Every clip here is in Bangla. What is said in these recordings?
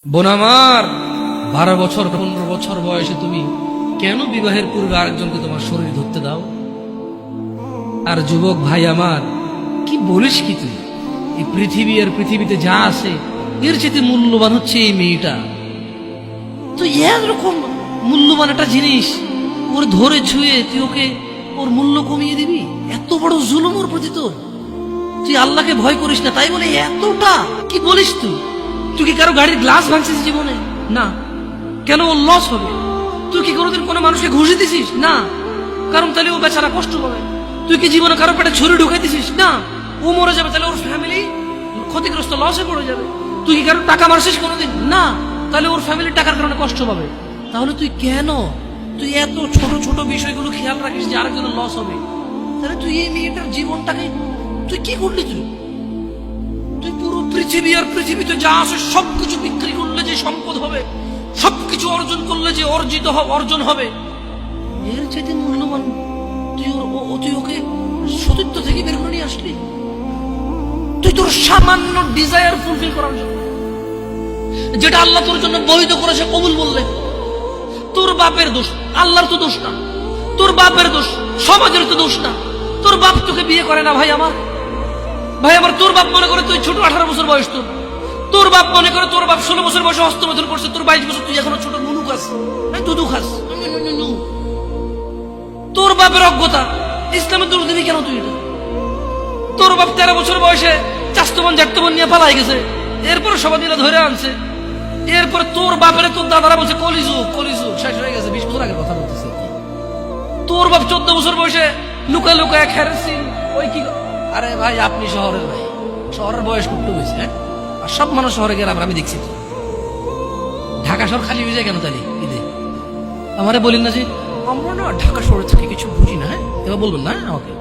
বোন আমার, 12 বছর 15 বছর বয়সে তুমি কেন বিবাহের পূর্বে আরেকজনকে তোমার শরীর ধরতে দাও? আর যুবক ভাই আমার, কি বলিস কি তুই? এই পৃথিবী আর পৃথিবীতে যা আছে এর চেয়ে মূল্যবান হচ্ছে এই মেয়েটা। তো এরকম মূল্যবান একটা জিনিস ওর ধরে ছুঁয়ে তুই ওকে ওর মূল্য কমিয়ে দিবি? এত বড় জুলুম ওর প্রতি তোর! তুই আল্লাহকে ভয় করিস না তাই বলে এতটা? কি বলিস তুই? তুই কি কারো গাড়ির গ্লাস ভাঙছিস জীবনে? না। কেন ওর লস হবে? তুই কি কোনোদিন কোনো মানুষকে ঘুষি দিছিস? না। কারণ তাহলে ও বেচারা কষ্ট পাবে। তুই কি জীবনে কারো পেটে ছুরি ঢুকাই দিছিস? না। ও মরে যাবে, তাহলে ওর ফ্যামিলি ক্ষতিগ্রস্ত, লসে পড়ে যাবে। তুই কি কারো টাকা মারছিস কোনোদিন? না। তাহলে ওর ফ্যামিলি টাকার কারণে কষ্ট পাবে। তাহলে তুই কেন তুই এত ছোট ছোট বিষয়গুলো খেয়াল রাখিস যে আরেকজনের লস হবে? তাহলে তুই এই মেয়েটার জীবনটাকে তুই কি করলি? তুই পুরো পৃথিবী আর পৃথিবীতে যা আছে সবকিছু বিক্রি করলে যে সম্পদ হবে, সবকিছু অর্জন করলে যে অর্জন হবে, এর চাইতে মূল্যবান তুই ওকে সতীত্ব থেকে বের করে নিয়ে আসলি। তুই তোর সামান্য ডিজায়ার ফুলফিল করার জন্য, যেটা আল্লাহ তোর জন্য বৈধ করেছে, কবুল বললে তোর বাপের দোষ, আল্লাহর তো দোষ না। তোর বাপের দোষ, সমাজের তো দোষ না। তোর বাপ তোকে বিয়ে করে না ভাই আমার। তোর বাপ মনে করে তুই ছোট, 18 বছর বয়স তোর বাপ মনে করে তোর বাপ 16 বছর বয়সে হস্তমৈথুন করছে, তোর 22 বছর, তুই এখনো ছোট নুনু খাস, দুধু খাস। তোর বাপের অজ্ঞতা, ইসলামের দূর দিবি কেন তুই এটা? তোর বাপ 13 বছর বয়সে চাস্তবান জাটতবান নিয়ে পালাই গেছে, এরপর সবাই মিলে ধরে আনছে। এরপর তোর বাপের তোর দাদারা বলছে কলিযুগ কলিযুগ শেষ হয়ে গেছে। 20 বছর আগে কথা বলতেছে। তোর বাপ 14 বছর বয়সে লুকা লুকা খেরেছিন ওই কি। আরে ভাই, আপনি শহরের ভাই, শহরের বয়স একটু বেশি। হ্যাঁ, আর সব মানুষ শহরে গেলাম, আমি দেখছি ঢাকা শহর খালি হয়ে যায় কেন তাহলে ঈদে? আমারে বলেন না যে আমরা না ঢাকা শহরে থেকে কিছু বুঝি না। হ্যাঁ, এবার বলবেন না আমাকে,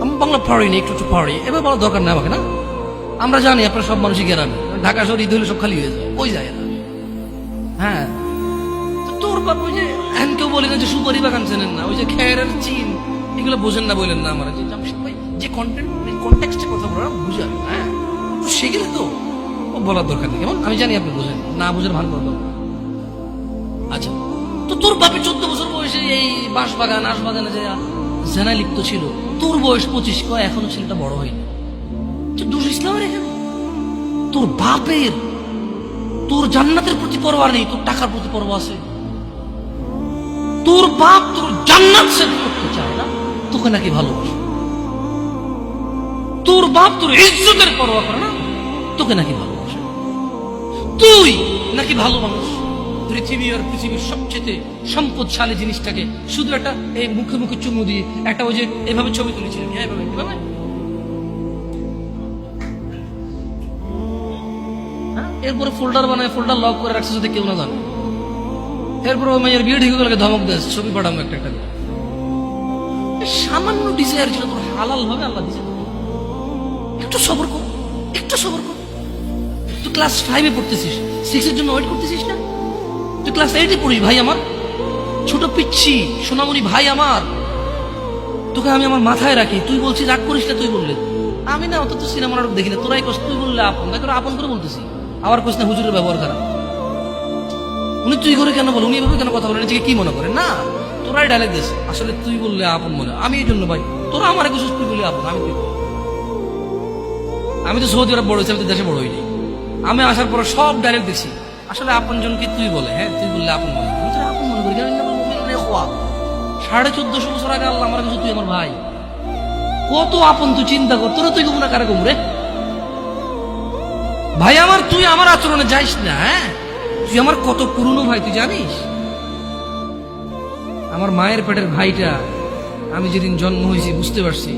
আমি বাংলা পড়িনি, একটু একটু পড়ি, এবার বলার দরকার নেই আমাকে। না, আমরা জানি আপনার সব মানুষই গেরামে, ঢাকা শহর ঈদ হলে সব খালি হয়ে যায়, ওই যায় না। হ্যাঁ, তোর বাপ ওই যে কেউ বলি না যে সুপারি বাগান চেনেন না, ওই যে খেরের চিন, এগুলো বোঝেন না বললেন না আমার যে জামশেদ ভাই যে কন্টেক্সটে কথা বলে বুঝান। হ্যাঁ, সেগুলো তো বলার দরকার নেই। কেমন আমি জানি আপনি বোঝেন না, বুঝেন ভালো কথা। আচ্ছা, তো তোর বাপে 14 বছর বয়সে এই বাঁশবাগান আশবাগানে যে জেনায় লিপ্ত ছিল, তোর বয়স 25, এখনো ছেলেটা বড় হয়নি। তো দোষ ইসলামের এখানে? তোর বাপের তোর জান্নাতের প্রতি পরোয়া নেই, তোর টাকার প্রতি পরোয়া আছে। তোর বাপ তোর জান্নাত সেট করতে চায় না, তোকে নাকি ভালোবাসে। তোর বাপ তোর ইজ্জতের পরোয়া করে না, তোকে নাকি ভালোবাসে। তুই নাকি ভালো মানুষ, পৃথিবী আর পৃথিবীর সবচেয়ে সম্পদশালী জিনিসটাকে শুধু একটা এই মুখে মুখে চুমু দিয়ে একটা ওই যে এভাবে ছবি তুলেছিলেন। এভাবে এভাবে এরপরে ফোল্ডার বানায়, ফোল্ডার লক করে রাখছে যাতে কেউ না জানে। এরপর ওই মেয়ের বিয়ে ঠিক হয়ে ধমক দেয়, ছবি পাঠাবো একটা একটা। সামান্য ডিজায়ার ছিল তোর, হালাল ভাবে আল্লাহ দিয়েছে। একটু সবর কর, একটু সবর কর। তুই ক্লাস 5-এ পড়তেছিস, 6-এর জন্য ওয়েট করতেছিস না? তুই ক্লাস 8-এ পড়িস ভাই আমার, ছোট পিচ্ছি সোনামণি ভাই আমার। তোকে আমি আমার মাথায় রাখি, তুই বলছিস রাগ করিস না। তুই বললে আমি না অত তো সিনেমা নাটক দেখি না, তোরাই কষ্ট। তুই বললে আপন, তাই তোরা আপন করে বলতেছি। আবার কোস না হুজুরের ব্যবহার খারাপ। উনি তুই করে কেন বল, উনি এভাবে কেন কথা বলেন, নিজেকে কি মনে করে? না, তোরাই ডায়লগ দিস। আসলে তুই বললে আপন মনে, আমি এই জন্য ভাই তোরা আমার কিছু, তুই বললে আপন, আমি তো সৌদি আরব বড় হয়েছি, আমি তো দেশে বড় হইনি। আমি আসার পর সব ডায়লগ দেখছি। আসলে আপন জনকে তুই বলে, হ্যাঁ তুই বললে আপন মনে, আমি তোরা আপন মনে করি। 1450 বছর আগে আল্লাহ আমার কাছে, তুই আমার ভাই, কত আপন তুই চিন্তা কর। তোরা তুই গুমরা কারে গুমরে ভাই আমার? তুই আমার আচরণে যাইস না। হ্যাঁ, তুই আমার কত পুরনো ভাই তুই জানিস? আমার মায়ের পেটের ভাইটা আমি যেদিন জন্ম হয়েছি বুঝতে পারছি,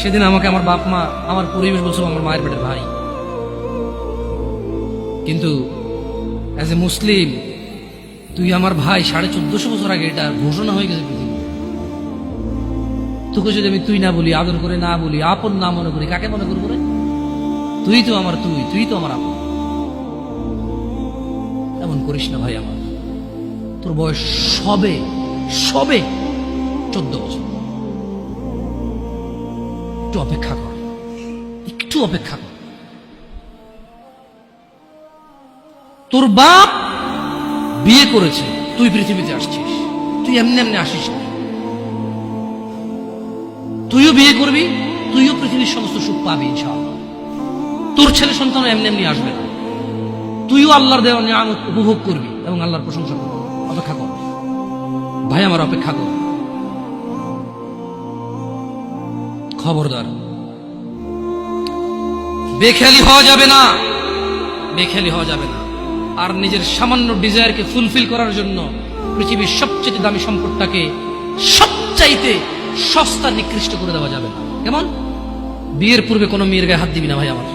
সেদিন আমাকে আমার বাপ মা, আমার পরিবেশ বলছিল আমার মায়ের পেটের ভাই। কিন্তু অ্যাজ এ মুসলিম তুই আমার ভাই। 1450 বছর আগে এটা ঘোষণা হয়ে গেছে পৃথিবী। তোকে যদি আমি তুই না বলি, আদর করে না বলি, আপন না মনে করি, কাকে মনে করবো রে? তুই তো আমার তুই তো আমার আপন। এমন করিস না ভাই আমার, তোর বয়স সবে সবে 14 বছর। একটু অপেক্ষা কর, একটু অপেক্ষা কর। তোর বাপ বিয়ে করেছে, তুই পৃথিবীতে আসছিস, তুই এমনি এমনি আসিস না। তুইও বিয়ে করবি, তুইও পৃথিবীর সমস্ত সুখ পাবি ইনশাআল্লাহ। তোর ছেলে সন্তান এমনি এমনি আসবে না, তুইও আল্লাহর দেওয়া নিয়ামত উপভোগ করবি এবং আল্লাহর প্রশংসা করবি। অপেক্ষা কর ভাই আমার, অপেক্ষা কর। খবরদার, বেখেয়ালি হওয়া যাবে না, বেখেয়ালি হওয়া যাবে না। আর নিজের সামান্য ডিজায়ারকে ফুলফিল করার জন্য পৃথিবীর সবচেয়ে দামি সম্পদটাকে সবচাইতে সস্তা নিকৃষ্ট করে দেওয়া যাবে না। কেমন? বিয়ের পূর্বে কোনো মেয়ের গায়ে হাত দিবি না ভাই আমার,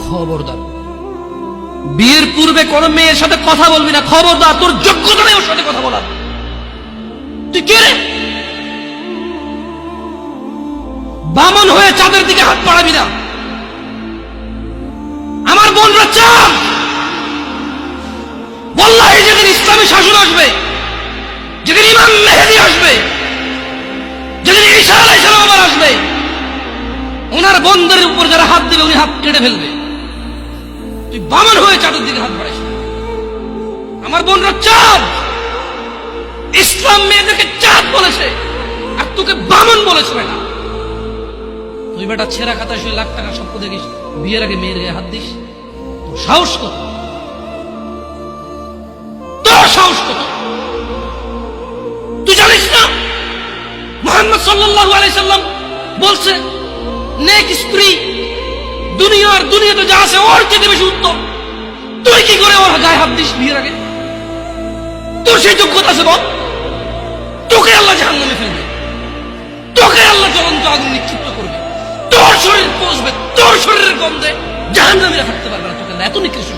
খবরদার। বিয়ের পূর্বে কোনো মেয়ের সাথে কথা বলবি না, খবরদার। তোর যোগ্যতা নেই ওর সাথে কথা বলার। তুই কে রে? বামন হয়ে চাঁদের দিকে হাত বাড়াবি না। আমার বোনরা চাঁদ, ওয়াল্লাহি যেদিন ইসলামী শাসন আসবে, যেদিন ইমাম মেহেদী আসবে, যেদিন ঈসা আলাইহিস সালাম আবার আসবে, ওনার বন্ধের উপর যারা হাত দিবে উনি হাত কেটে ফেলবে। তুই বামন হয়ে চাঁদের দিকে হাত বাড়াইস। আমার বোনরা চাঁদ, ইসলাম মেয়েদেরকে চাঁদ বলেছে, আর তোকে বামন বলেছে না। তুই বেটা ছেঁড়া খাতায় শুয়ে লাখ টাকা স্বপ্ন দেখিস, বিয়ের আগে মেয়ের গায়ে হাত দিস। তোর সাহস কত? তোর সাহস কত? তুই জানিস না মুহাম্মদ সাল্লাল্লাহু আলাইহি সাল্লাম বলছে, নেক স্ত্রী দুনিয়াতে যা আছে ওর চেয়ে বেশি উত্তম। তুই কি করে ওর গায়ে হাত দিস বিয়ের আগে? তোর সেই যোগ্যতা আছে বল? তোকে আল্লাহ জাহান্নামে ফেলবে, তোকে আল্লাহ জ্বলন্ত আগুন নিক্ষিপ্ত করবে, তোর শরীর পচবে, তোর শরীরের গন্ধে জাহান্নামীরা থাকতে পারবে না। তোকে এত নিকৃষ্ট